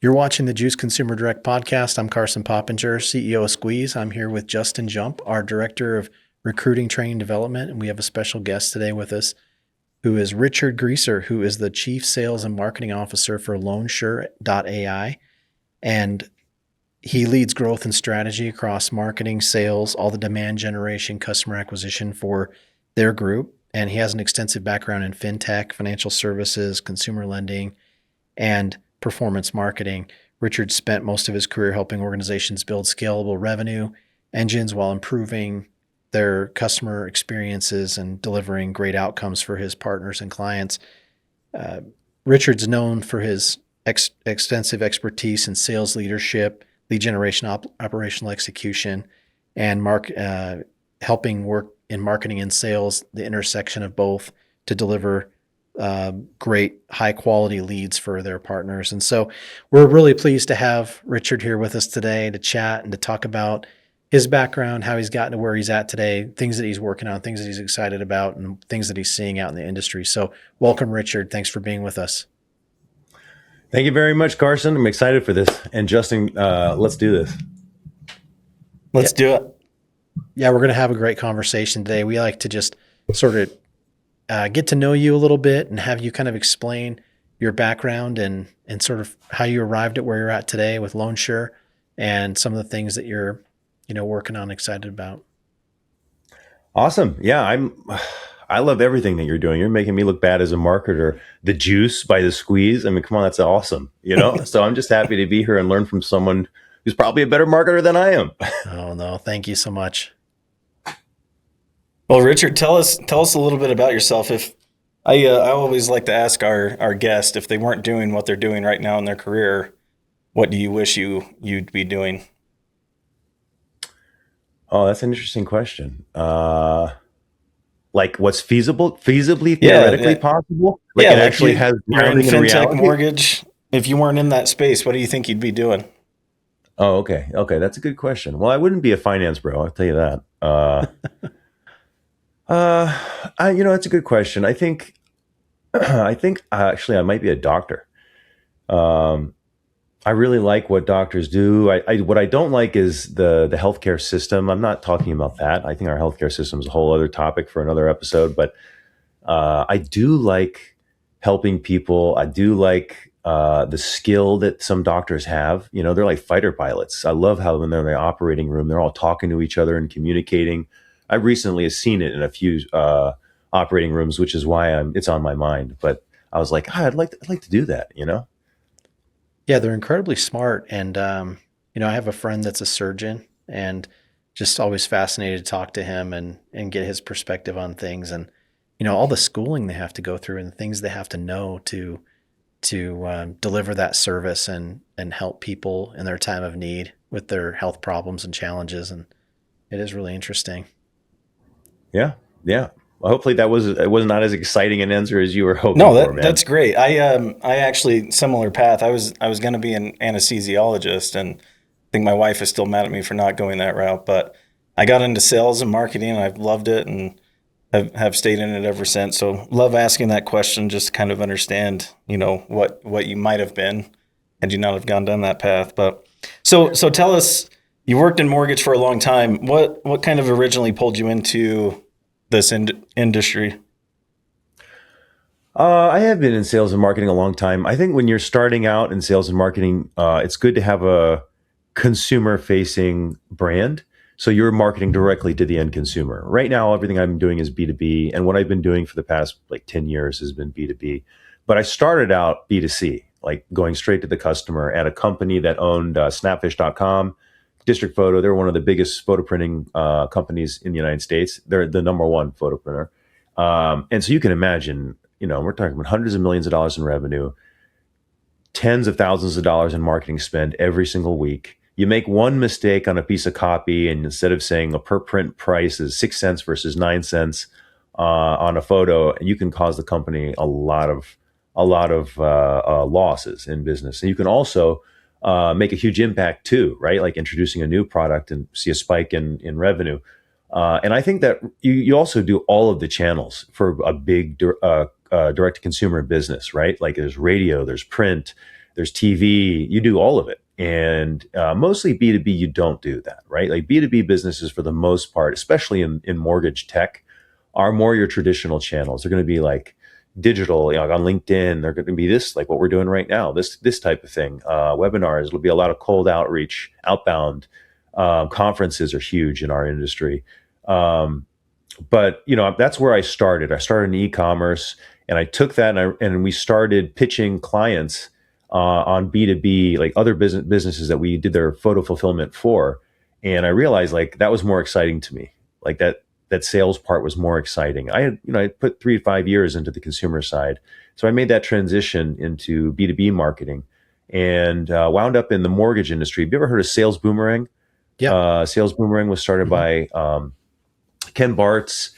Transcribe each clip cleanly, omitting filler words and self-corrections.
You're watching the Juice Consumer Direct podcast. I'm Carson Poppenger, CEO of Squeeze. I'm here with Justin Jump, our Director of Recruiting, Training, and Development. And we have a special guest today with us who is Richard Grieser, who is the Chief Sales and Marketing Officer for Loansure.ai. And he leads growth and strategy across marketing, sales, all the demand generation, customer acquisition for their group. And he has an extensive background in fintech, financial services, consumer lending, and performance marketing. Richard spent most of his career helping organizations build scalable revenue engines while improving their customer experiences and delivering great outcomes for his partners and clients. Richard's known for his extensive expertise in sales leadership, lead generation, operational execution, and helping work in marketing and sales, the intersection of both to deliver great high quality leads for their partners. And so we're really pleased to have Richard here with us today to chat and to talk about his background, how he's gotten to where he's at today, things that he's working on, things that he's excited about, and things that he's seeing out in the industry. So welcome, Richard. Thanks for being with us. Thank you very much, Carson. I'm excited for this. And Justin, let's do this. Let's do it. Yeah, we're going to have a great conversation today. We like to just sort of get to know you a little bit and have you kind of explain your background and sort of how you arrived at where you're at today with Loansure and some of the things that you're, working on, excited about. Awesome. Yeah, I love everything that you're doing. You're making me look bad as a marketer. The juice by the squeeze. I mean, come on, that's awesome. So I'm just happy to be here and learn from someone who's probably a better marketer than I am. Oh, no. Thank you so much. Well, Richard, tell us a little bit about yourself. If I always like to ask our guest, if they weren't doing what they're doing right now in their career, what do you wish you'd be doing? Oh, that's an interesting question. Like what's feasibly, theoretically possible? Like it actually has grounding in reality? Mortgage. If you weren't in that space, what do you think you'd be doing? Oh, okay. Okay, that's a good question. Well, I wouldn't be a finance bro, I'll tell you that. It's a good question. I think actually I might be a doctor. I really like what doctors do. What I don't like is the healthcare system. I'm not talking about that. I think our healthcare system is a whole other topic for another episode, but I do like helping people. I do like the skill that some doctors have. They're like fighter pilots. I love how when they're in the operating room, they're all talking to each other and communicating. I recently have seen it in a few operating rooms, which is why it's on my mind. But I was like, I'd like to do that, Yeah, they're incredibly smart. And, I have a friend that's a surgeon and just always fascinated to talk to him and get his perspective on things. And, all the schooling they have to go through and the things they have to know to deliver that service and help people in their time of need with their health problems and challenges. And it is really interesting. Yeah. Yeah. Well, hopefully it was not as exciting an answer as you were hoping for, man. That's great. I actually similar path. I was going to be an anesthesiologist, and I think my wife is still mad at me for not going that route, but I got into sales and marketing and I've loved it and have stayed in it ever since. So love asking that question just to kind of understand, what you might have been had you not have gone down that path. But so tell us, you worked in mortgage for a long time. What kind of originally pulled you into this industry? I have been in sales and marketing a long time. I think when you're starting out in sales and marketing, it's good to have a consumer-facing brand. So you're marketing directly to the end consumer. Right now, everything I'm doing is B2B. And what I've been doing for the past 10 years has been B2B. But I started out B2C, like going straight to the customer at a company that owned snapfish.com. District Photo, they're one of the biggest photo printing companies in the United States. They're the number one photo printer. And so you can imagine, we're talking about hundreds of millions of dollars in revenue, tens of thousands of dollars in marketing spend every single week. You make one mistake on a piece of copy, and instead of saying a per print price is 6 cents versus 9 cents on a photo, you can cause the company a lot of losses in business. And you can also make a huge impact too, right? Like introducing a new product and see a spike in revenue. And I think that you also do all of the channels for a big direct-to-consumer business, right? Like there's radio, there's print, there's TV, you do all of it. And mostly B2B, you don't do that, right? Like B2B businesses for the most part, especially in mortgage tech, are more your traditional channels. They're going to be like digital, you know, on LinkedIn. They're going to be this, like what we're doing right now, this type of thing. Webinars, it'll be a lot of cold outreach, outbound. Conferences are huge in our industry. But you know, that's where I started. I started in e-commerce, and I took that and we started pitching clients on B2B, like other businesses that we did their photo fulfillment for. And I realized like that was more exciting to me. Like that sales part was more exciting. I put 3 to 5 years into the consumer side. So I made that transition into B2B marketing and wound up in the mortgage industry. Have you ever heard of Sales Boomerang? Yeah. Sales Boomerang was started by Ken Bartz,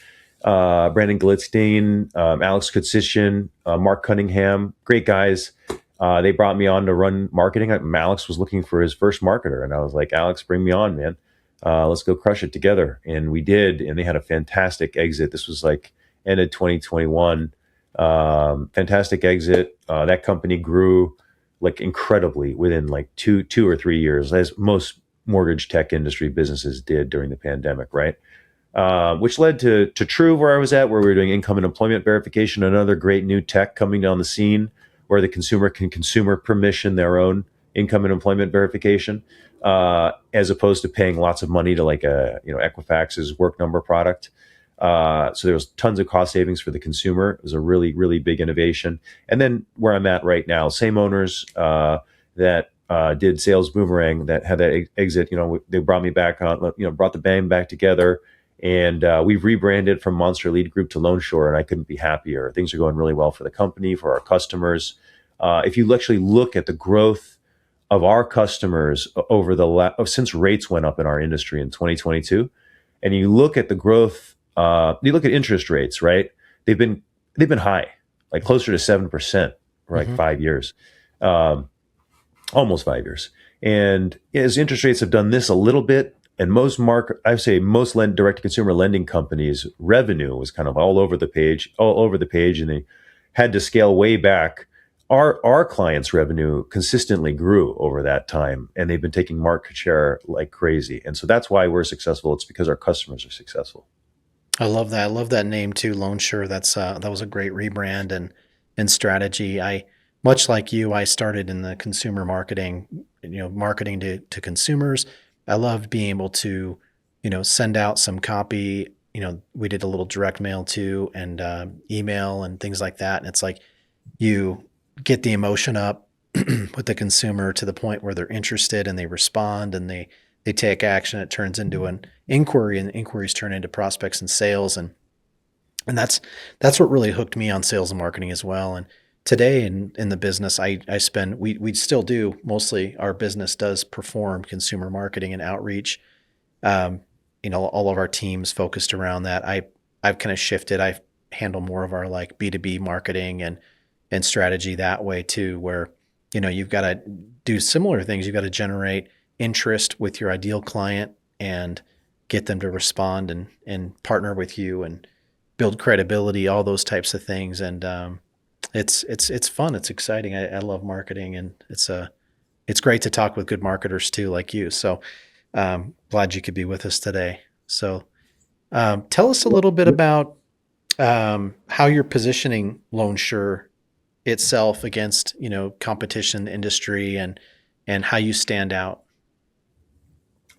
Brandon Glitzstein, Alex Kutsishin, Mark Cunningham, great guys. They brought me on to run marketing. Alex was looking for his first marketer, and I was like, Alex, bring me on, man. Let's go crush it together. And we did, and they had a fantastic exit. This was like ended 2021. Fantastic exit. That company grew like incredibly within like two or 3 years, as most mortgage tech industry businesses did during the pandemic, right? Which led to Truv, where I was at, where we were doing income and employment verification, another great new tech coming down the scene, where the consumer can consumer permission their own income and employment verification, as opposed to paying lots of money to like Equifax's Work Number product. So there was tons of cost savings for the consumer. It was a really, really big innovation. And then where I'm at right now, same owners that did Sales Boomerang that had that exit. They brought me back on. Brought the band back together. And we've rebranded from Monster Lead Group to Loansure, and I couldn't be happier. Things are going really well for the company, for our customers. If you actually look at the growth of our customers over since rates went up in our industry in 2022, and you look at the growth, you look at interest rates, right? They've been high, like closer to 7% for like 5 years, almost 5 years. And as interest rates have done this a little bit, and most direct to consumer lending companies' revenue was kind of all over the page, and they had to scale way back. Our clients' revenue consistently grew over that time, and they've been taking market share like crazy. And so that's why we're successful. It's because our customers are successful. I love that. I love that name too, Loansure. That was a great rebrand and strategy. Much like you, I started in the consumer marketing, marketing to consumers. I loved being able to, send out some copy. We did a little direct mail too, and email and things like that. And it's like you get the emotion up with the consumer to the point where they're interested and they respond and they take action. It turns into an inquiry, and inquiries turn into prospects and sales. And that's what really hooked me on sales and marketing as well. And today in the business, we still do, mostly our business does perform consumer marketing and outreach. All of our teams focused around that. I've kind of shifted. I handle more of our like B2B marketing and strategy that way too, where, you've got to do similar things. You've got to generate interest with your ideal client and get them to respond and partner with you and build credibility, all those types of things. And, it's fun. It's exciting. I love marketing, and it's great to talk with good marketers too, like you. So glad you could be with us today. So tell us a little bit about how you're positioning Loansure itself against competition, industry, and how you stand out.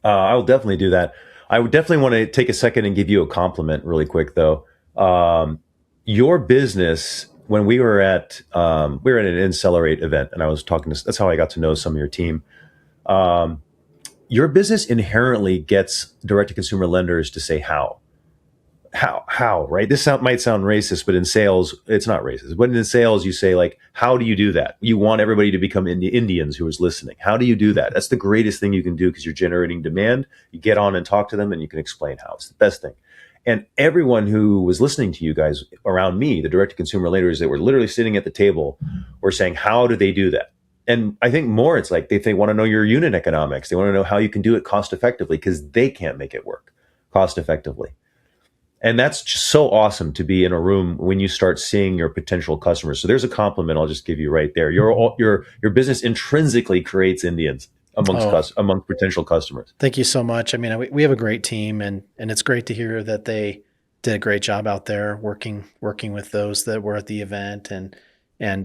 I will definitely do that. I would definitely want to take a second and give you a compliment really quick, though. Your business. When we were at an Accelerate event, and I was talking to, that's how I got to know some of your team. Your business inherently gets direct to consumer lenders to say how, right? This might sound racist, but in sales, it's not racist. But in sales, you say like, how do you do that? You want everybody to become Indians who is listening. How do you do that? That's the greatest thing you can do because you're generating demand. You get on and talk to them, and you can explain how. It's the best thing. And everyone who was listening to you guys around me, the direct-to-consumer lenders that were literally sitting at the table, were saying, how do they do that? And I think more, it's like they want to know your unit economics. They want to know how you can do it cost effectively because they can't make it work cost effectively. And that's just so awesome to be in a room when you start seeing your potential customers. So there's a compliment I'll just give you right there. Your business intrinsically creates Indians Oh, among potential customers. thank you so much. I mean, we have a great team, and it's great to hear that they did a great job out there working with those that were at the event and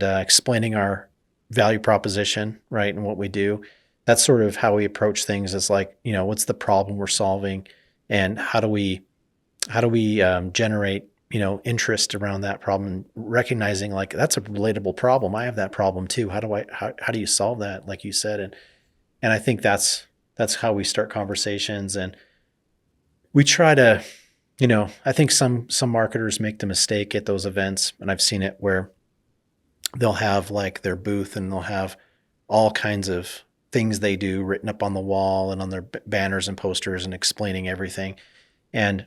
explaining our value proposition, right, and what we do. That's sort of how we approach things. Is like, what's the problem we're solving, and how do we generate interest around that problem, recognizing like that's a relatable problem. I have that problem too. How do you solve that, like you said? And I think that's how we start conversations. And we try to, I think some marketers make the mistake at those events, and I've seen it where they'll have like their booth and they'll have all kinds of things they do written up on the wall and on their banners and posters and explaining everything. And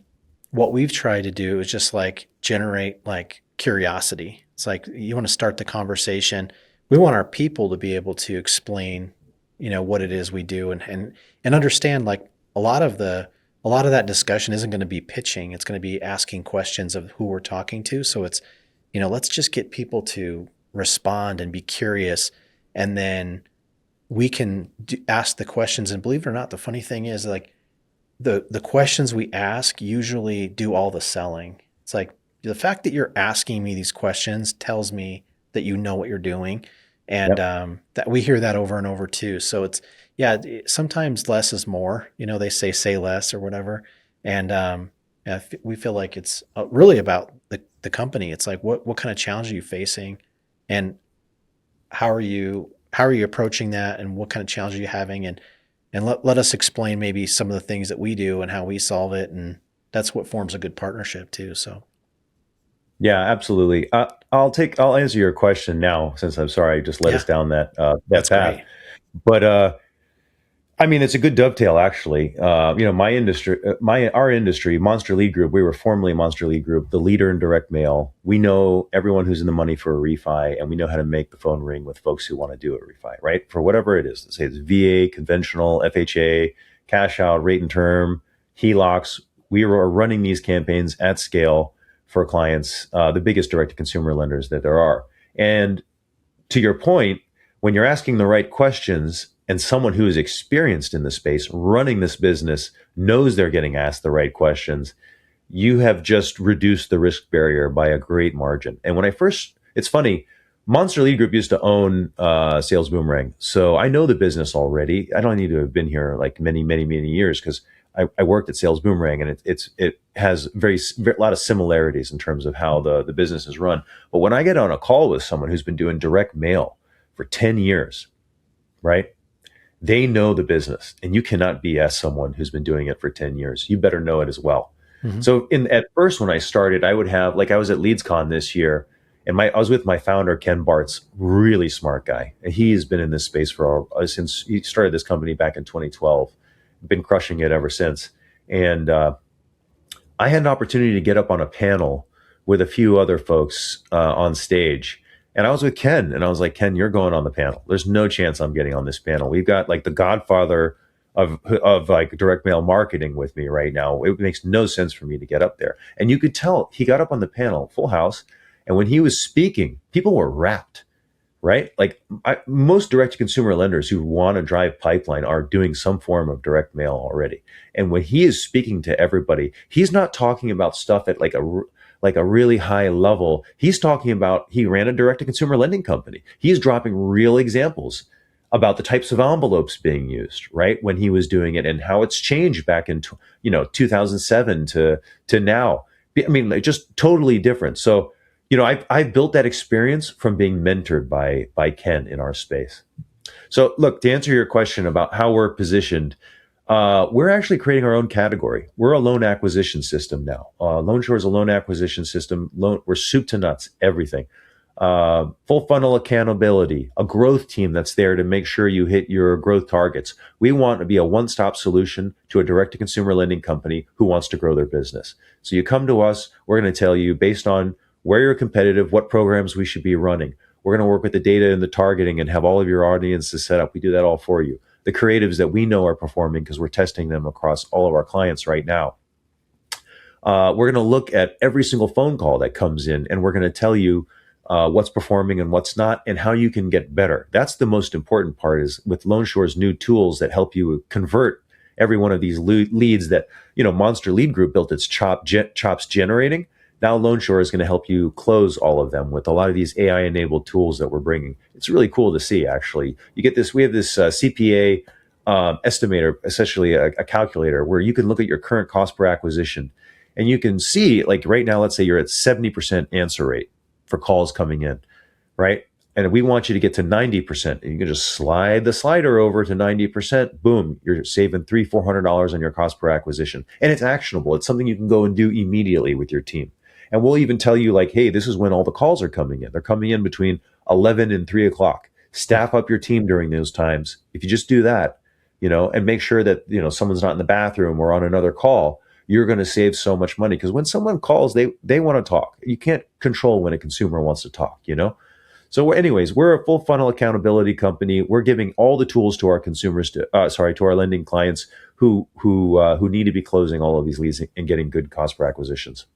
what we've tried to do is just like generate like curiosity. It's like you want to start the conversation. We want our people to be able to explain, what it is we do and understand like a lot of that discussion isn't going to be pitching. It's going to be asking questions of who we're talking to. So it's, let's just get people to respond and be curious, and then we can ask the questions. And believe it or not, the funny thing is like the questions we ask usually do all the selling. It's like the fact that you're asking me these questions tells me that you know what you're doing, and Yep. that we hear that over and over too. So it's yeah, sometimes less is more. They say less or whatever, and yeah, we feel like it's really about the company. It's like what kind of challenge are you facing, and how are you approaching that, and what kind of challenge are you having, and let us explain maybe some of the things that we do and how we solve it, and that's what forms a good partnership too. So Yeah, absolutely. I'll answer your question now, since I'm sorry I just led yeah, us down that that's path. great. But I mean, it's a good dovetail, actually. My industry, our industry, Monster Lead Group. We were formerly Monster Lead Group, the leader in direct mail. We know everyone who's in the money for a refi, and we know how to make the phone ring with folks who want to do a refi, right? For whatever it is. Let's say it's VA, conventional, FHA, cash out, rate and term, HELOCs. We were running these campaigns at scale for clients, the biggest direct-to-consumer lenders that there are. And to your point, when you're asking the right questions and someone who is experienced in the space running this business knows they're getting asked the right questions, you have just reduced the risk barrier by a great margin. And when it's funny, Monster Lead Group used to own Sales Boomerang. So I know the business already. I don't need to have been here like many, many, many years because I worked at Sales Boomerang, and it has a lot of similarities in terms of how the business is run. But when I get on a call with someone who's been doing direct mail for 10 years, right? They know the business, and you cannot BS someone who's been doing it for 10 years. You better know it as well. Mm-hmm. So at first, when I started, I would have, like, I was at LeadsCon this year, and I was with my founder, Ken Bartz, really smart guy. And he has been in this space since he started this company back in 2012, been crushing it ever since. And I had an opportunity to get up on a panel with a few other folks on stage. And I was with Ken, and I was like, Ken, you're going on the panel. There's no chance I'm getting on this panel. We've got like the godfather of like direct mail marketing with me right now. It makes no sense for me to get up there. And you could tell he got up on the panel, full house. And when he was speaking, people were rapt, right? Like most direct to consumer lenders who want to drive pipeline are doing some form of direct mail already. And when he is speaking to everybody, he's not talking about stuff at like a really high level. He's talking about, he ran a direct to consumer lending company. He's dropping real examples about the types of envelopes being used, right? When he was doing it and how it's changed back in 2007 to now. I mean, like, just totally different. So, I've built that experience from being mentored by Ken in our space. So look, to answer your question about how we're positioned, we're actually creating our own category. We're a loan acquisition system now. Loansure is a loan acquisition system. We're soup to nuts, everything. Full funnel accountability, a growth team that's there to make sure you hit your growth targets. We want to be a one-stop solution to a direct-to-consumer lending company who wants to grow their business. So you come to us, we're going to tell you based on where you're competitive, what programs we should be running. We're going to work with the data and the targeting and have all of your audiences set up. We do that all for you. The creatives that we know are performing because we're testing them across all of our clients right now. We're going to look at every single phone call that comes in, and we're going to tell you what's performing and what's not, and how you can get better. That's the most important part, is with Loansure's new tools that help you convert every one of these leads that, Monster Lead Group built its chops generating. Now Loansure is going to help you close all of them with a lot of these AI-enabled tools that we're bringing. It's really cool to see, actually. You get this. We have this CPA estimator, essentially a calculator, where you can look at your current cost per acquisition, and you can see, like right now, let's say you're at 70% answer rate for calls coming in, right? And we want you to get to 90%. And you can just slide the slider over to 90%. Boom, you're saving $300-$400 on your cost per acquisition. And it's actionable. It's something you can go and do immediately with your team. And we'll even tell you, like, hey, this is when all the calls are coming in. They're coming in between 11 and 3 o'clock. Staff up your team during those times. If you just do that, and make sure that, someone's not in the bathroom or on another call, you're going to save so much money. Because when someone calls, they want to talk. You can't control when a consumer wants to talk, So anyways, we're a full funnel accountability company. We're giving all the tools to our consumers, to our lending clients who need to be closing all of these leads and getting good cost per acquisitions.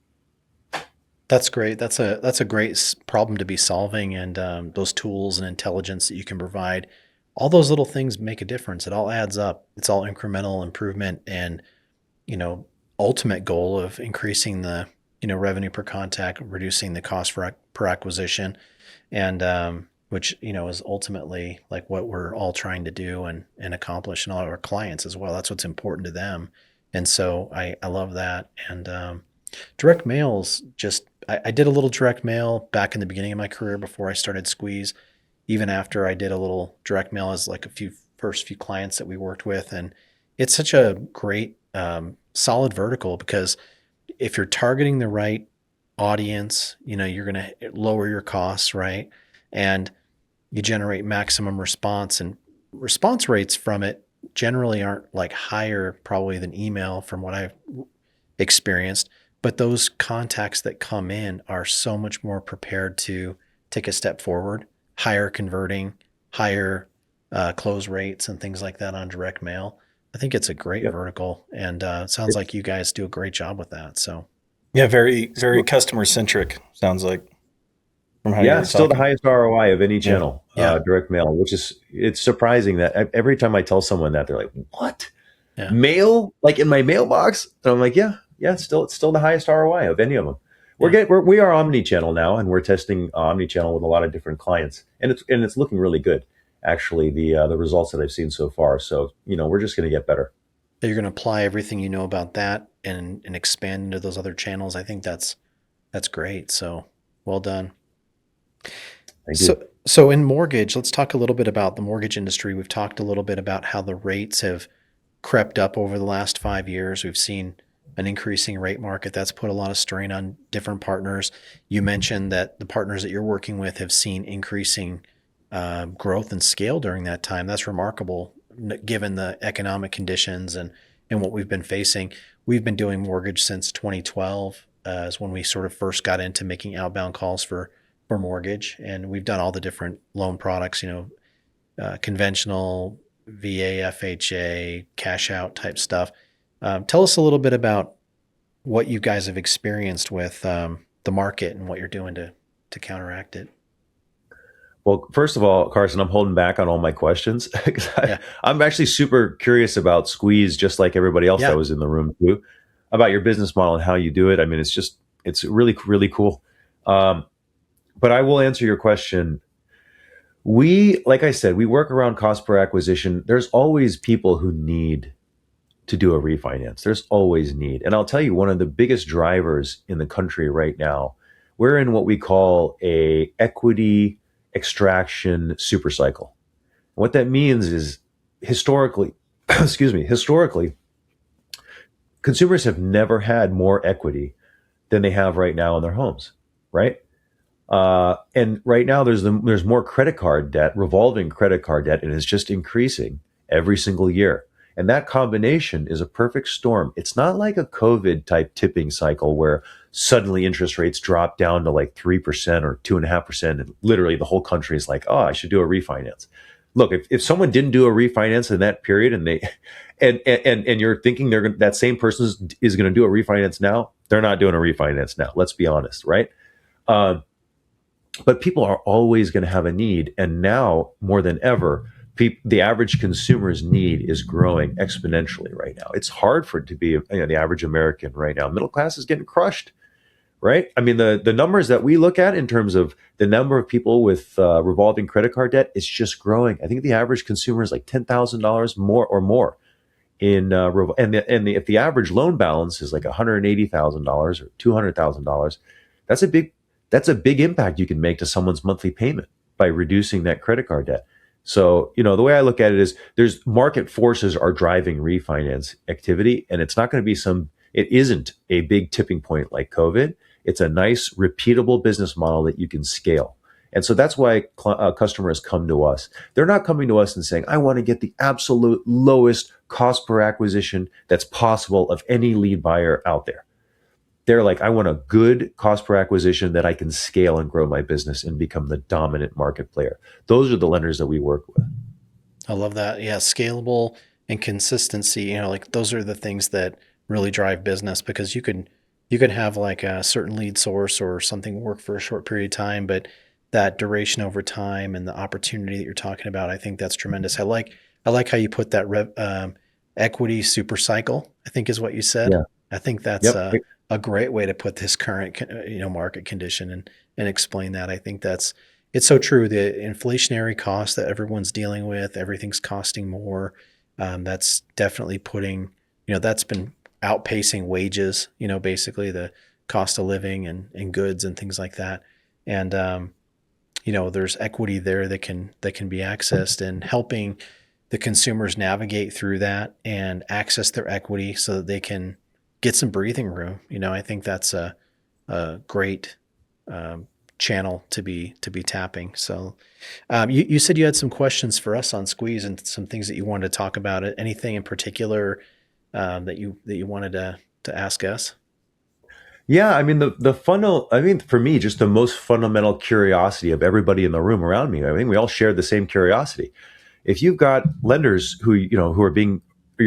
That's great. That's a great problem to be solving, and those tools and intelligence that you can provide, all those little things make a difference. It all adds up. It's all incremental improvement, and ultimate goal of increasing the revenue per contact, reducing the cost per acquisition, and which is ultimately like what we're all trying to do and accomplish, and all our clients as well. That's what's important to them, and so I love that. And direct mails, I did a little direct mail back in the beginning of my career before I started Squeeze. Even after I did a little direct mail as like first few clients that we worked with, and it's such a great solid vertical, because if you're targeting the right audience, you're going to lower your costs, right? And you generate maximum response, and response rates from it generally aren't like higher probably than email from what I've experienced. But those contacts that come in are so much more prepared to take a step forward, higher converting, higher close rates and things like that on direct mail. I think it's a great vertical, and it sounds like you guys do a great job with that. So, yeah, very, very customer centric. Sounds like from how you're still talking. the highest ROI of any channel, direct mail, it's surprising that every time I tell someone that, they're like, "What? Yeah. Mail? Like in my mailbox?" And I'm like, "Yeah, it's still the highest ROI of any of them." We are omnichannel now, and we're testing omnichannel with a lot of different clients, and it's looking really good. Actually, the results that I've seen so far. So, we're just going to get better. You're going to apply everything you know about that and expand into those other channels. I think that's great. So, well done. Thank you. So in mortgage, let's talk a little bit about the mortgage industry. We've talked a little bit about how the rates have crept up over the last 5 years. We've seen an increasing rate market that's put a lot of strain on different partners. You mentioned that the partners that you're working with have seen increasing growth and scale during that time. That's remarkable given the economic conditions and what we've been facing. We've been doing mortgage since 2012 is when we sort of first got into making outbound calls for mortgage. And we've done all the different loan products, conventional, VA, FHA, cash out type stuff. Tell us a little bit about what you guys have experienced with the market and what you're doing to counteract it. Well, first of all, Carson, I'm holding back on all my questions. I'm actually super curious about Squeeze, just like everybody else that was in the room too, about your business model and how you do it. I mean, it's really, really cool. But I will answer your question. Like I said, we work around cost per acquisition. There's always people who need to do a refinance. There's always need. And I'll tell you, one of the biggest drivers in the country right now, we're in what we call a equity extraction supercycle. What that means is historically, consumers have never had more equity than they have right now in their homes, right? And right now there's more credit card debt, revolving credit card debt, and it's just increasing every single year. And that combination is a perfect storm. It's not like a COVID type tipping cycle where suddenly interest rates drop down to like 3% or 2.5%. And literally the whole country is like, oh, I should do a refinance. look, if someone didn't do a refinance in that period and they and you're thinking that same person is going to do a refinance now, they're not doing a refinance now. Let's be honest, right? Uh, but people are always going to have a need, and now more than ever, the average consumer's need is growing exponentially right now. It's hard for it to be the average American right now. Middle class is getting crushed, right? I mean, the numbers that we look at in terms of the number of people with revolving credit card debt is just growing. I think the average consumer is like $10,000 more in if the average loan balance is like $180,000 or $200,000, that's a big impact you can make to someone's monthly payment by reducing that credit card debt. So, the way I look at it is there's market forces are driving refinance activity, and it's not going to be it isn't a big tipping point like COVID. It's a nice, repeatable business model that you can scale. And so that's why customers come to us. They're not coming to us and saying, I want to get the absolute lowest cost per acquisition that's possible of any lead buyer out there. They're like, I want a good cost per acquisition that I can scale and grow my business and become the dominant market player. Those are the lenders that we work with. I love that. Yeah, scalable and consistency, like those are the things that really drive business, because you could have like a certain lead source or something work for a short period of time, but that duration over time and the opportunity that you're talking about, I think that's tremendous. I like how you put that equity super cycle, I think is what you said. Yeah. I think that's Yep. a great way to put this current market condition and explain that. I think it's so true. The inflationary cost that everyone's dealing with, everything's costing more. That's definitely putting, that's been outpacing wages, basically the cost of living and goods and things like that. And, there's equity there that can be accessed, and helping the consumers navigate through that and access their equity so that they can get some breathing room. I think that's a great channel to be tapping. So you said you had some questions for us on Squeeze and some things that you wanted to talk about. Anything in particular that you wanted to ask us? Yeah, I mean for me, just the most fundamental curiosity of everybody in the room around me. I think we all share the same curiosity. If you've got lenders who you're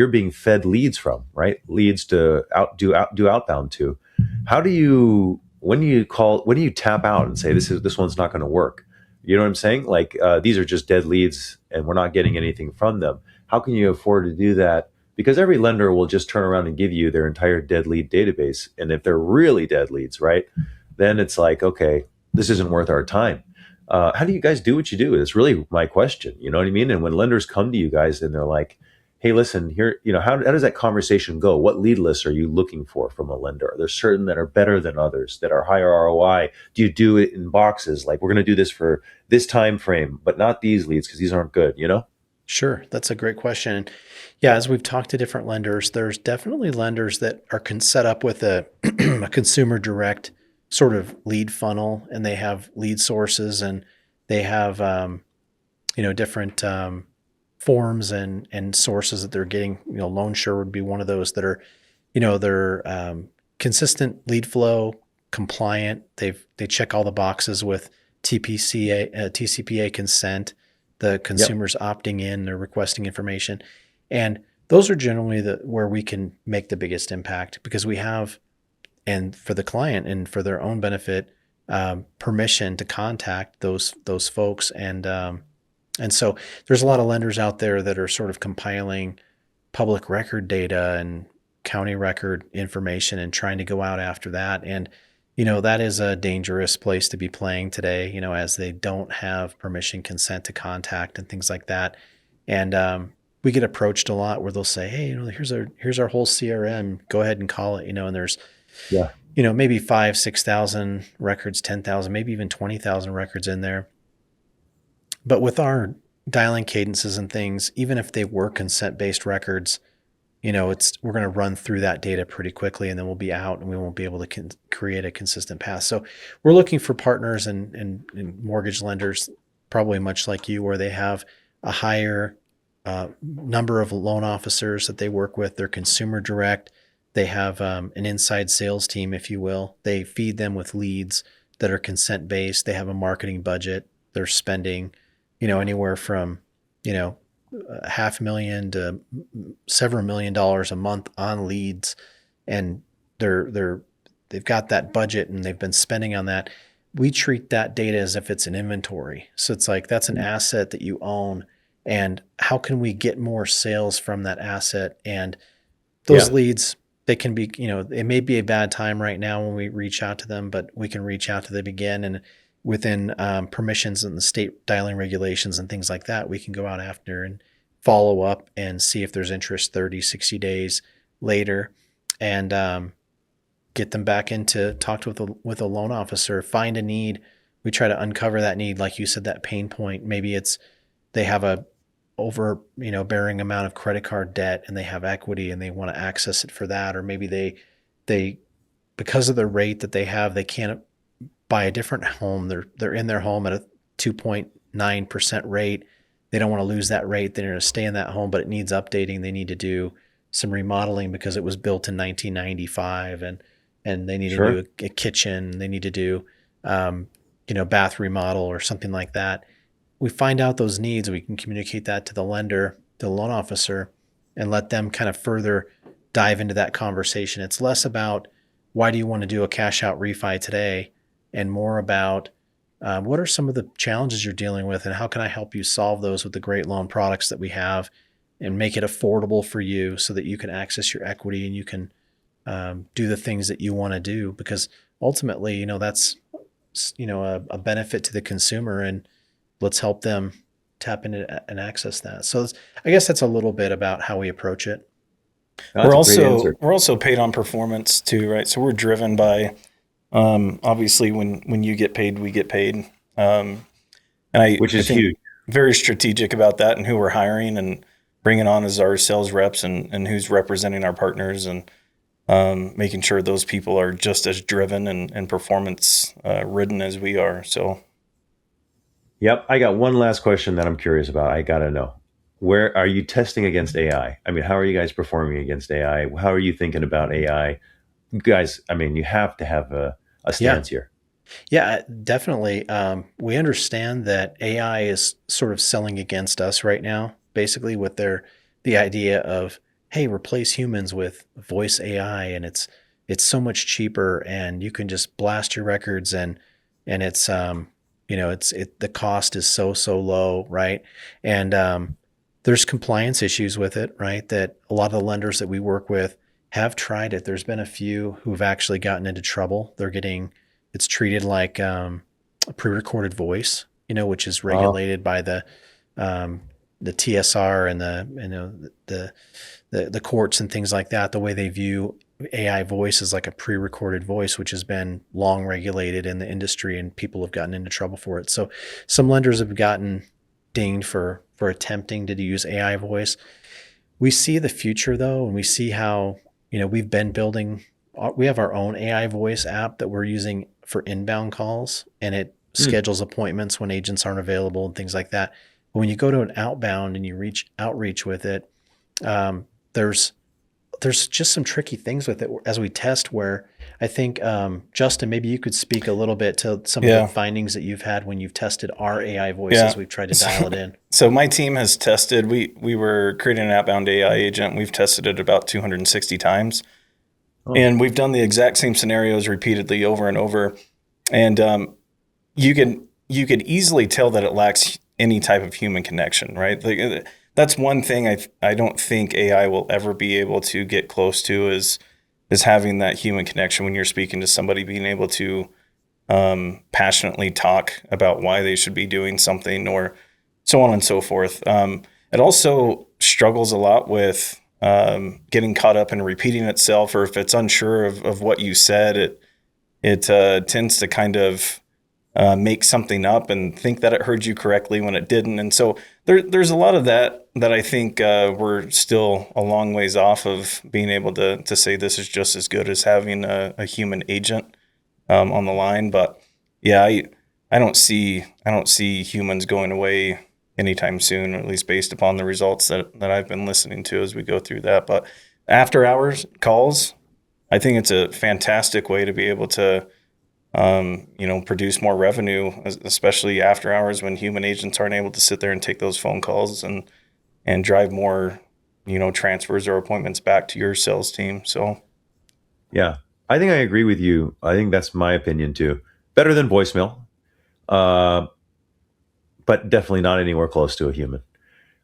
being fed leads from, right? Leads to do outbound to. How do you when do you tap out and say this one's not going to work? You know what I'm saying? Like these are just dead leads and we're not getting anything from them. How can you afford to do that? Because every lender will just turn around and give you their entire dead lead database. And if they're really dead leads, right, then it's like, okay, this isn't worth our time. How do you guys do what you do? It's really my question. You know what I mean? And when lenders come to you guys and they're like, hey, listen, here, how does that conversation go? What lead lists are you looking for from a lender? Are there certain that are better than others, that are higher ROI? Do you do it in boxes? Like, we're going to do this for this time frame, but not these leads because these aren't good, Sure. That's a great question. Yeah, as we've talked to different lenders, there's definitely lenders that are set up with a, a consumer direct sort of lead funnel, and they have lead sources, and they have, different forms and sources that they're getting. Loansure would be one of those that are, they're consistent lead flow, compliant. They check all the boxes with TCPA consent. The consumers opting in, they're requesting information. And those are generally where we can make the biggest impact, because we have, and for the client and for their own benefit, permission to contact those folks. And so there's a lot of lenders out there that are sort of compiling public record data and county record information and trying to go out after that. And that is a dangerous place to be playing today, as they don't have permission, consent to contact and things like that. And we get approached a lot where they'll say, hey, here's our whole CRM, go ahead and call it, and there's, maybe 5,000, 6,000 records, 10,000, maybe even 20,000 records in there. But with our dialing cadences and things, even if they were consent-based records, we're going to run through that data pretty quickly, and then we'll be out, and we won't be able to create a consistent path. So we're looking for partners and mortgage lenders, probably much like you, where they have a higher number of loan officers that they work with. They're consumer direct. They have an inside sales team, if you will. They feed them with leads that are consent-based. They have a marketing budget. They're spending, anywhere from $500,000 to several $1 million a month on leads, and they've got that budget and they've been spending on that. We treat that data as if it's an inventory. So it's like, that's an asset that you own. And how can we get more sales from that asset? And those leads, they can be, it may be a bad time right now when we reach out to them, but we can reach out to them again. And within permissions and the state dialing regulations and things like that, we can go out after and follow up and see if there's interest 30, 60 days later, and get them back into talk with a loan officer, find a need. We try to uncover that need. Like you said, that pain point. Maybe it's they have a bearing amount of credit card debt and they have equity and they want to access it for that. Or maybe they because of the rate that they have, they can't buy a different home. They're in their home at a 2.9% rate. They don't want to lose that rate. They're going to stay in that home, but it needs updating. They need to do some remodeling because it was built in 1995, and they need to do a kitchen. They need to do bath remodel or something like that. We find out those needs. We can communicate that to the lender, the loan officer, and let them kind of further dive into that conversation. It's less about why do you want to do a cash out refi today, and more about what are some of the challenges you're dealing with, and how can I help you solve those with the great loan products that we have, and make it affordable for you so that you can access your equity and you can do the things that you want to do. Because ultimately, that's a benefit to the consumer, and let's help them tap into and access that. So I guess that's a little bit about how we approach it. We're also paid on performance too, right? So we're driven by obviously when you get paid, we get paid, which is huge. Very strategic about that and who we're hiring and bringing on as our sales reps and who's representing our partners, and making sure those people are just as driven and performance ridden as we are. So. Yep. I got one last question that I'm curious about. I got to know, where are you testing against AI? I mean, how are you guys performing against AI? How are you thinking about AI? You guys, I mean, you have to have a stance here. Yeah, definitely. We understand that AI is sort of selling against us right now, basically with the idea of, hey, replace humans with voice AI, and it's so much cheaper, and you can just blast your records, and it's the cost is so low, right? And there's compliance issues with it, right? That a lot of the lenders that we work with have tried it. There's been a few who've actually gotten into trouble. It's treated like a pre-recorded voice, which is regulated by the TSR and the courts and things like that. The way they view AI voice is like a pre-recorded voice, which has been long regulated in the industry, and people have gotten into trouble for it. So some lenders have gotten dinged for attempting to use AI voice. We see the future though, and we see how, we've been building, we have our own AI voice app that we're using for inbound calls, and it schedules appointments when agents aren't available and things like that. But when you go to an outbound and you outreach with it, there's just some tricky things with it as we test, where I think, Justin, maybe you could speak a little bit to some of the findings that you've had when you've tested our AI voices. We've tried to dial it in. So my team has tested, we were creating an outbound AI agent. We've tested it about 260 times. Oh. And we've done the exact same scenarios repeatedly over and over. And you could easily tell that it lacks any type of human connection, right? That's one thing I don't think AI will ever be able to get close to is having that human connection when you're speaking to somebody, being able to passionately talk about why they should be doing something, or so on and so forth. It also struggles a lot with getting caught up in repeating itself, or if it's unsure of what you said, it tends to kind of make something up and think that it heard you correctly when it didn't. And so there's a lot of that I think we're still a long ways off of being able to say this is just as good as having a human agent on the line. But yeah, I don't see humans going away anytime soon, or at least based upon the results that I've been listening to as we go through that. But after hours calls, I think it's a fantastic way to be able to produce more revenue, especially after hours when human agents aren't able to sit there and take those phone calls and drive more, transfers or appointments back to your sales team. So, Yeah, I think I agree with you. I think that's my opinion too. Better than voicemail, uh, but definitely not anywhere close to a human.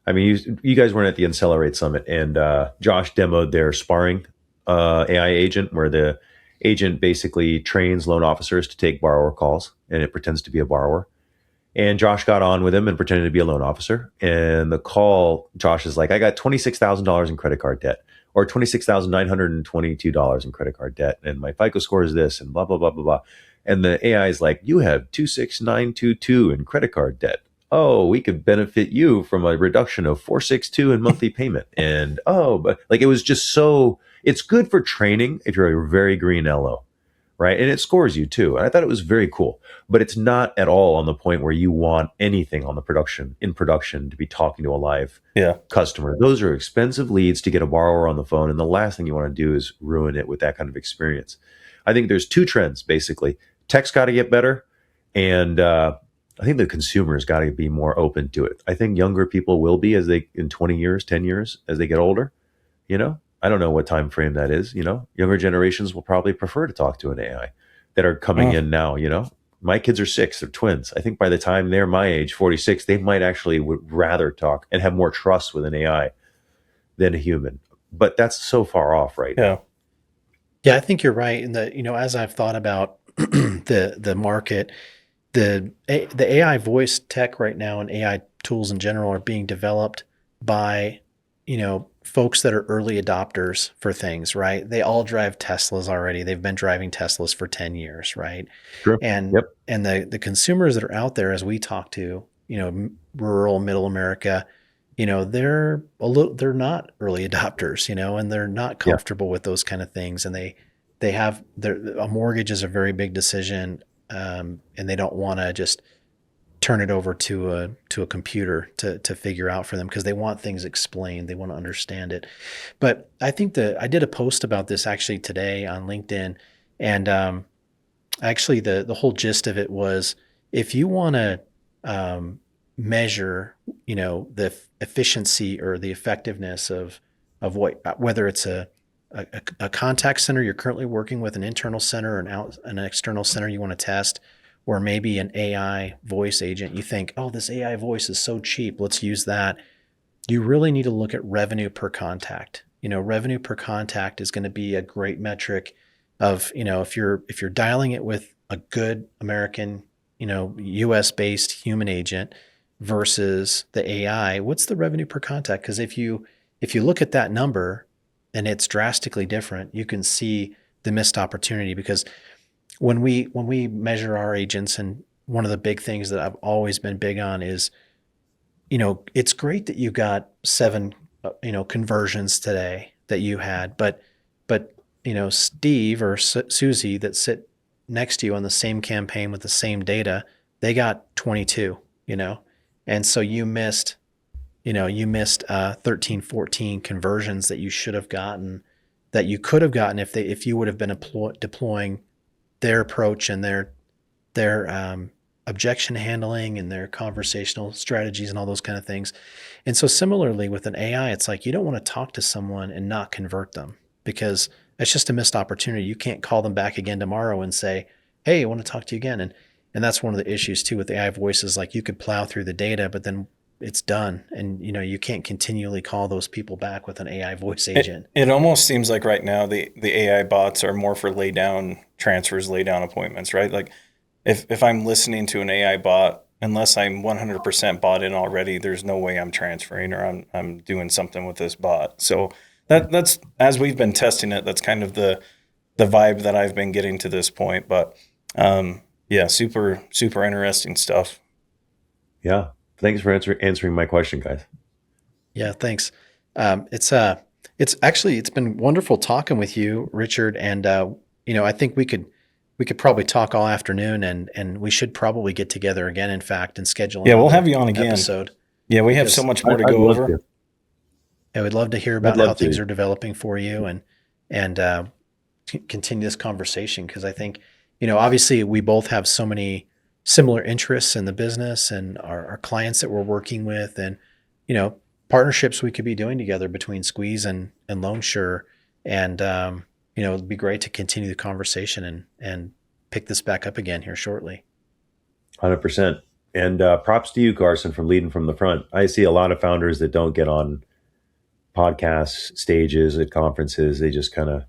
I mean, you guys weren't at the Accelerate Summit, and Josh demoed their sparring AI agent, where the agent basically trains loan officers to take borrower calls, and it pretends to be a borrower. And Josh got on with him and pretended to be a loan officer. And the call, Josh is like, I got $26,000 in credit card debt, or $26,922 in credit card debt, and my FICO score is this, and blah, blah, blah, blah, blah. And the AI is like, you have 26922 in credit card debt. Oh, we could benefit you from a reduction of 462 in monthly payment. And but like, it was just so, it's good for training if you're a very green LO, right? And it scores you too. And I thought it was very cool, but it's not at all on the point where you want anything on in production to be talking to a live customer. Those are expensive leads to get a borrower on the phone. And the last thing you want to do is ruin it with that kind of experience. I think there's two trends, basically. Tech's got to get better. And I think the consumer's got to be more open to it. I think younger people will be in 20 years, 10 years, as they get older, I don't know what time frame that is. Younger generations will probably prefer to talk to an AI that are coming in now. My kids are 6, they're twins. I think by the time they're my age, 46, they might actually would rather talk and have more trust with an AI than a human. But that's so far off right now. Yeah, I think you're right. And as I've thought about the market, the AI voice tech right now and AI tools in general are being developed by, folks that are early adopters for things, right? They all drive Teslas already. They've been driving Teslas for 10 years, right? Sure. And Yep. and the consumers that are out there, as we talk to, rural, middle America, they're not early adopters, and they're not comfortable with those kind of things. And a mortgage is a very big decision. And they don't want to just turn it over to a computer to figure out for them, because they want things explained. They want to understand it. But I think I did a post about this actually today on LinkedIn, and actually the whole gist of it was, if you want to measure, the efficiency or the effectiveness of whether it's a contact center you're currently working with, an internal center, or an external center you want to test, or maybe an AI voice agent, you think, oh, this AI voice is so cheap, let's use that. You really need to look at revenue per contact. Revenue per contact is going to be a great metric of, if you're dialing it with a good American, US based human agent versus the AI, what's the revenue per contact? Because if you look at that number and it's drastically different, you can see the missed opportunity. Because when we measure our agents, and one of the big things that I've always been big on is, it's great that you got 7, conversions today that you had, but Steve or Susie that sit next to you on the same campaign with the same data, they got 22, and so you missed 13, 14 conversions that you should have gotten, that you could have gotten if you would have been deploying their approach and their objection handling and their conversational strategies and all those kind of things. And so similarly with an AI, it's like, you don't want to talk to someone and not convert them, because that's just a missed opportunity. You can't call them back again tomorrow and say, hey, I want to talk to you again. And that's one of the issues too with AI voices. Like, you could plow through the data, but then it's done. And, you can't continually call those people back with an AI voice agent. It almost seems like right now the AI bots are more for lay down transfers, lay down appointments, right? Like, if I'm listening to an AI bot, unless I'm 100% bought in already, there's no way I'm transferring, or I'm doing something with this bot. So that's, as we've been testing it, that's kind of the vibe that I've been getting to this point. But super, super interesting stuff. Yeah. Thanks for answering my question, guys. Yeah, thanks. It's been wonderful talking with you, Richard. And I think we could probably talk all afternoon, and we should probably get together again, in fact, and schedule. Yeah, we'll have you on again. Episode. Yeah, we have so much more to go over. I would love to hear about how things are developing for you, and continue this conversation, because I think obviously we both have so many similar interests in the business and our clients that we're working with, and, partnerships we could be doing together between Squeeze and Loansure. And, it'd be great to continue the conversation and pick this back up again here shortly. 100%. And props to you, Carson, from leading from the front. I see a lot of founders that don't get on podcast stages at conferences. They just kind of,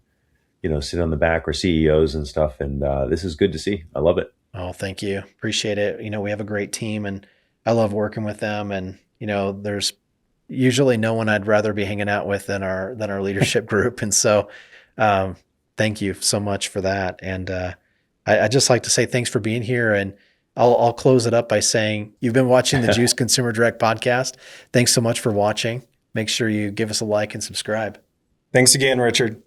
sit on the back, or CEOs and stuff. And this is good to see. I love it. Oh, thank you. Appreciate it. We have a great team and I love working with them. And, there's usually no one I'd rather be hanging out with than our leadership group. And so, thank you so much for that. And I just like to say thanks for being here. And I'll close it up by saying you've been watching the Juice Consumer Direct podcast. Thanks so much for watching. Make sure you give us a like and subscribe. Thanks again, Richard.